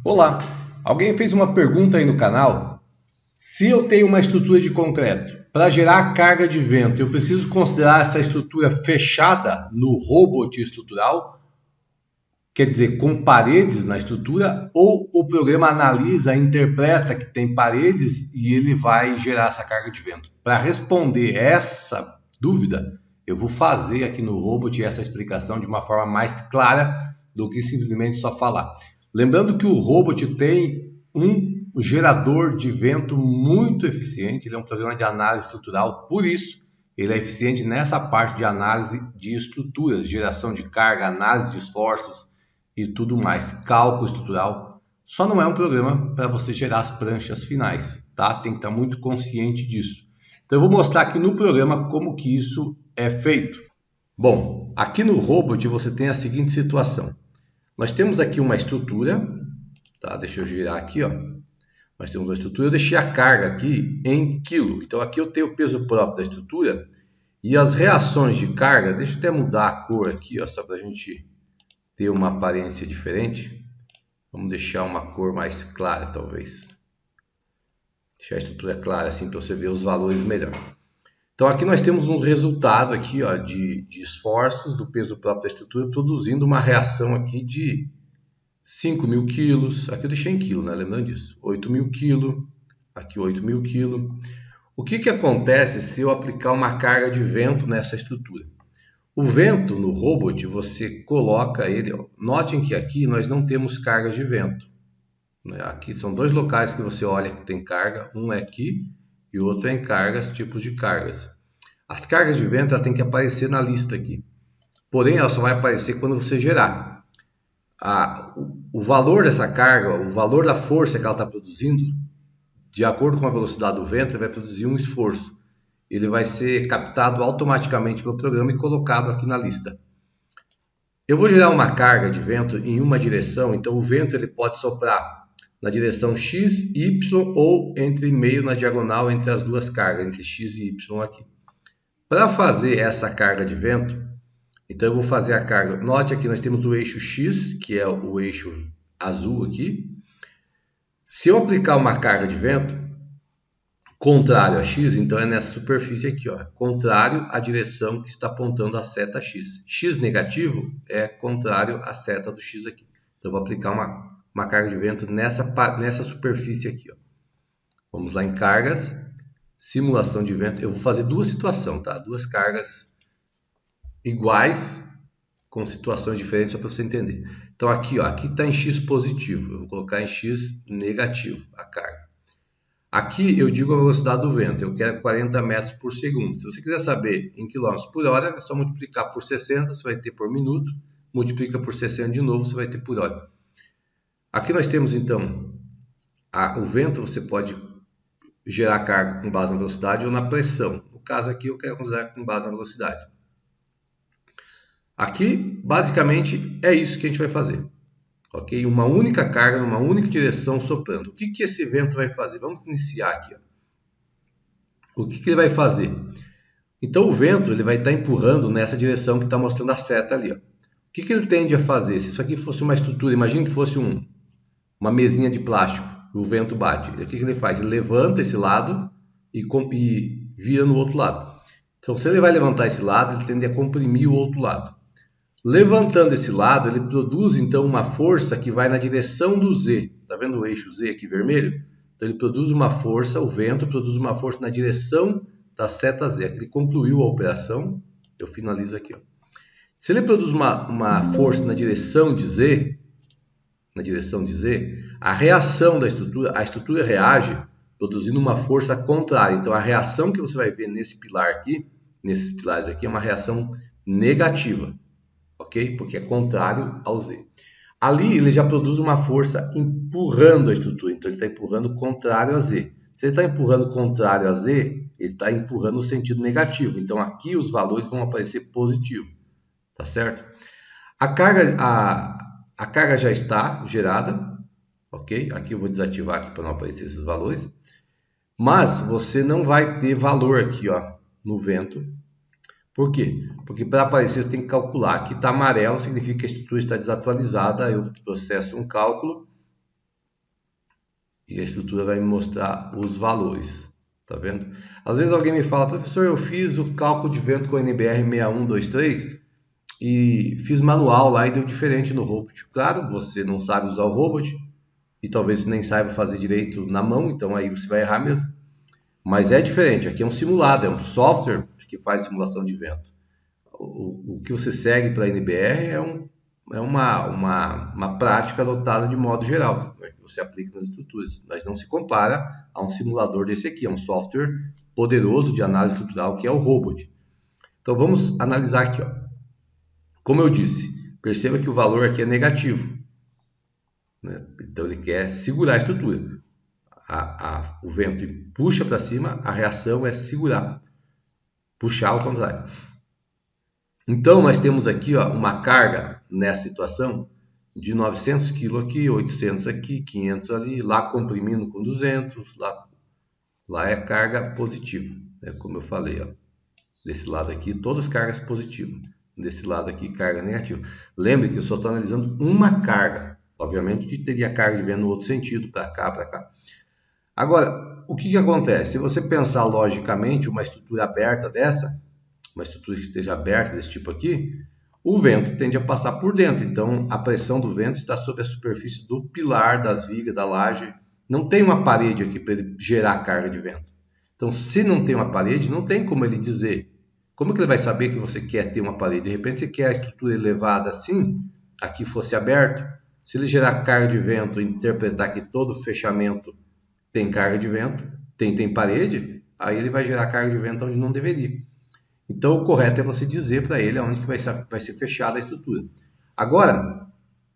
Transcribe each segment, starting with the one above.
Olá, alguém fez uma pergunta aí no canal. Se eu tenho uma estrutura de concreto, para gerar carga de vento, eu preciso considerar essa estrutura fechada no robot estrutural? Quer dizer, com paredes na estrutura? Ou o programa analisa, interpreta que tem paredes e ele vai gerar essa carga de vento? Para responder essa dúvida, eu vou fazer aqui no robot essa explicação de uma forma mais clara do que simplesmente só falar. Lembrando que o robot tem um gerador de vento muito eficiente, ele é um programa de análise estrutural, por isso ele é eficiente nessa parte de análise de estruturas, geração de carga, análise de esforços e tudo mais, cálculo estrutural. Só não é um programa para você gerar as pranchas finais, tá? Tem que estar muito consciente disso. Então eu vou mostrar aqui no programa como que isso é feito. Bom, aqui no robot você tem a seguinte situação. Nós temos aqui uma estrutura, tá? Deixa eu girar aqui, ó. Nós temos uma estrutura, eu deixei a carga aqui em quilo. Então aqui eu tenho o peso próprio da estrutura e as reações de carga, deixa eu até mudar a cor aqui, ó, só para a gente ter uma aparência diferente. Vamos deixar uma cor mais clara, talvez. Deixar a estrutura clara assim para você ver os valores melhor. Então aqui nós temos um resultado aqui, ó, de esforços do peso próprio da estrutura produzindo uma reação aqui de 5.000 quilos. Aqui eu deixei em quilo, né? Lembrando disso. 8.000 quilos. Aqui 8.000 quilos. O que acontece se eu aplicar uma carga de vento nessa estrutura? O vento no robot, você coloca ele, ó. Notem que aqui nós não temos cargas de vento. Aqui são dois locais que você olha que tem carga, um é aqui e o outro é em cargas, tipos de cargas. As cargas de vento ela tem que aparecer na lista aqui, porém ela só vai aparecer quando você gerar. O valor dessa carga, o valor da força que ela está produzindo, de acordo com a velocidade do vento, ele vai produzir um esforço. Ele vai ser captado automaticamente pelo programa e colocado aqui na lista. Eu vou gerar uma carga de vento em uma direção, então o vento ele pode soprar na direção X, Y ou entre meio na diagonal entre as duas cargas, entre X e Y aqui. Para fazer essa carga de vento, então eu vou fazer a carga. Note aqui nós temos o eixo X, que é o eixo azul aqui. Se eu aplicar uma carga de vento contrário a X, então é nessa superfície aqui, ó, contrário à direção que está apontando a seta X. X negativo é contrário à seta do X aqui. Então eu vou aplicar uma carga de vento nessa superfície aqui, ó. Vamos lá em cargas, simulação de vento. Eu vou fazer duas situações, tá? Duas cargas iguais com situações diferentes só para você entender. Então aqui, ó, aqui está em X positivo. Eu vou colocar em X negativo a carga. Aqui eu digo a velocidade do vento, eu quero 40 metros por segundo. Se você quiser saber em quilômetros por hora, é só multiplicar por 60, você vai ter por minuto. Multiplica por 60 de novo, você vai ter por hora. Aqui nós temos então o vento, você pode gerar carga com base na velocidade ou na pressão. No caso aqui eu quero usar com base na velocidade. Aqui basicamente é isso que a gente vai fazer. Ok? Uma única carga, numa única direção soprando. O que esse vento vai fazer? Vamos iniciar aqui. Ó. O que ele vai fazer? Então o vento ele vai estar empurrando nessa direção que está mostrando a seta ali. Ó. O que ele tende a fazer? Se isso aqui fosse uma estrutura, imagine que fosse uma mesinha de plástico, o vento bate. O que ele faz? Ele levanta esse lado e vira no outro lado. Então se ele vai levantar esse lado, ele tende a comprimir o outro lado. Levantando esse lado, ele produz então uma força que vai na direção do Z. Está vendo o eixo Z aqui vermelho? Então ele produz uma força, o vento produz uma força na direção da seta Z. Ele concluiu a operação, eu finalizo aqui. Ó. Se ele produz uma força na direção de Z, a reação da estrutura, a estrutura reage produzindo uma força contrária. Então a reação que você vai ver nesse pilar aqui, nesses pilares aqui, é uma reação negativa. Ok? Porque é contrário ao Z. Ali ele já produz uma força empurrando a estrutura, então ele está empurrando contrário a Z. Se ele está empurrando contrário a Z, ele está empurrando no sentido negativo, então aqui os valores vão aparecer positivos, tá certo? A carga já está gerada, ok? Aqui eu vou desativar aqui para não aparecer esses valores, mas você não vai ter valor aqui, ó, no vento. Por quê? Porque para aparecer você tem que calcular. Aqui está amarelo, significa que a estrutura está desatualizada. Eu processo um cálculo e a estrutura vai me mostrar os valores. Tá vendo? Às vezes alguém me fala, professor, eu fiz o cálculo de vento com NBR 6123 e fiz manual lá e deu diferente no robot. Claro, você não sabe usar o robot e talvez nem saiba fazer direito na mão, então aí você vai errar mesmo. Mas é diferente, aqui é um simulado, é um software que faz simulação de vento. O que você segue para a NBR é uma prática adotada de modo geral, né, que você aplica nas estruturas, mas não se compara a um simulador desse aqui, é um software poderoso de análise estrutural que é o Robot. Então vamos analisar aqui. Ó. Como eu disse, perceba que o valor aqui é negativo, né? Então ele quer segurar a estrutura. O vento puxa para cima, a reação é segurar, puxar ao contrário. Então, nós temos aqui ó, uma carga nessa situação de 900 kg aqui, 800 aqui, 500 ali, lá comprimindo com 200, lá é carga positiva, né? Como eu falei, ó, desse lado aqui, todas cargas positivas, desse lado aqui, carga negativa. Lembre que eu só estou analisando uma carga, obviamente que teria carga de vento no outro sentido, para cá, para cá. Agora, o que acontece? Se você pensar logicamente, uma estrutura aberta dessa, uma estrutura que esteja aberta desse tipo aqui, o vento tende a passar por dentro. Então, a pressão do vento está sobre a superfície do pilar, das vigas, da laje. Não tem uma parede aqui para ele gerar carga de vento. Então, se não tem uma parede, não tem como ele dizer. Como que ele vai saber que você quer ter uma parede? De repente, você quer a estrutura elevada assim, aqui fosse aberto. Se ele gerar carga de vento e interpretar que todo fechamento tem carga de vento, tem parede, aí ele vai gerar carga de vento onde não deveria. Então, o correto é você dizer para ele aonde que vai ser fechada a estrutura. Agora,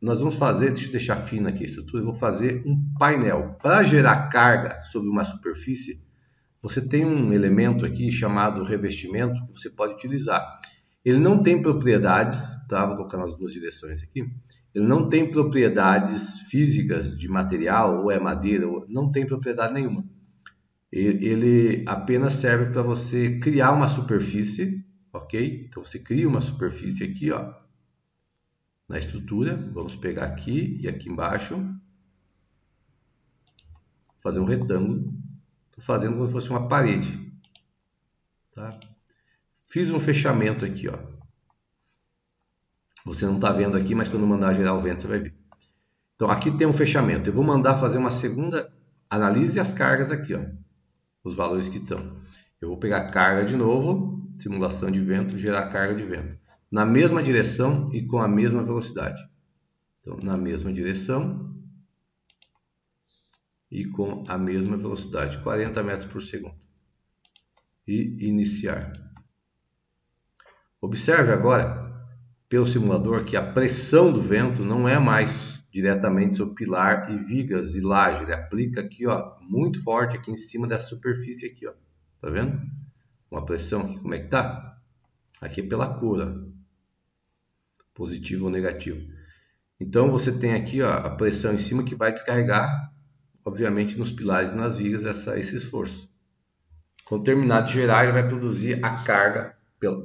nós vamos fazer, deixa eu deixar fino aqui a estrutura, eu vou fazer um painel. Para gerar carga sobre uma superfície, você tem um elemento aqui chamado revestimento que você pode utilizar. Ele não tem propriedades, tá? Vou colocar nas duas direções aqui. Ele não tem propriedades físicas de material, ou é madeira, ou não tem propriedade nenhuma. Ele apenas serve para você criar uma superfície, ok? Então você cria uma superfície aqui, ó, na estrutura. Vamos pegar aqui e aqui embaixo, fazer um retângulo. Estou fazendo como se fosse uma parede, tá? Fiz um fechamento aqui, ó. Você não está vendo aqui, mas quando eu mandar gerar o vento você vai ver. Então aqui tem um fechamento. Eu vou mandar fazer uma segunda, analise as cargas aqui, ó. Os valores que estão. Eu vou pegar carga de novo, simulação de vento, gerar carga de vento. Na mesma direção e com a mesma velocidade. Então, na mesma direção e com a mesma velocidade, 40 metros por segundo. E iniciar. Observe agora, pelo simulador, que a pressão do vento não é mais diretamente sobre pilar e vigas e laje. Ele aplica aqui, ó, muito forte aqui em cima dessa superfície aqui, ó. Tá vendo? Uma pressão aqui, como é que tá? Aqui é pela cor, ó. Positivo ou negativo. Então você tem aqui, ó, a pressão em cima que vai descarregar, obviamente, nos pilares e nas vigas esse esforço. Quando terminar de gerar, ele vai produzir a carga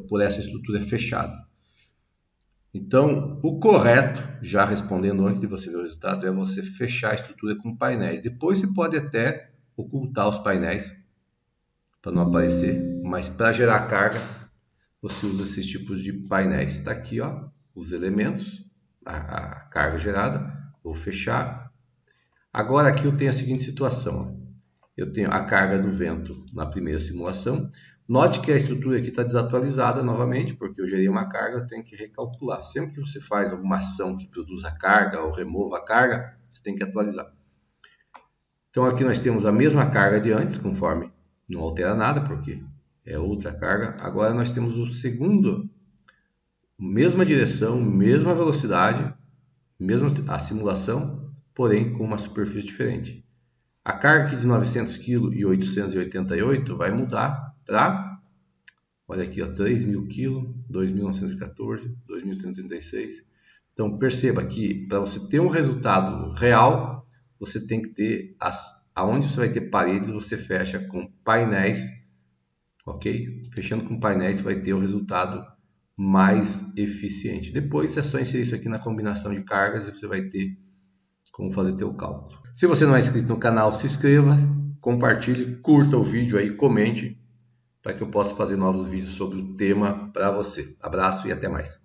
por essa estrutura fechada. Então, o correto, já respondendo antes de você ver o resultado, é você fechar a estrutura com painéis. Depois você pode até ocultar os painéis para não aparecer, mas para gerar carga, você usa esses tipos de painéis. Está aqui, ó, os elementos, a carga gerada. Vou fechar. Agora aqui eu tenho a seguinte situação. Ó. Eu tenho a carga do vento na primeira simulação. Note que a estrutura aqui está desatualizada novamente, porque eu gerei uma carga, eu tenho que recalcular. Sempre que você faz alguma ação que produza carga ou remova a carga, você tem que atualizar. Então aqui nós temos a mesma carga de antes, conforme não altera nada, porque é outra carga. Agora nós temos o segundo, mesma direção, mesma velocidade, mesma a simulação, porém com uma superfície diferente. A carga aqui de 900 kg e 888 vai mudar para, olha aqui, ó, 3.000 kg, 2.914, 2.336. Então perceba que para você ter um resultado real, você tem que ter, aonde você vai ter paredes, você fecha com painéis, ok? Fechando com painéis, você vai ter o resultado mais eficiente. Depois é só inserir isso aqui na combinação de cargas e você vai ter como fazer teu cálculo. Se você não é inscrito no canal, se inscreva, compartilhe, curta o vídeo aí, comente, para que eu possa fazer novos vídeos sobre o tema para você. Abraço e até mais.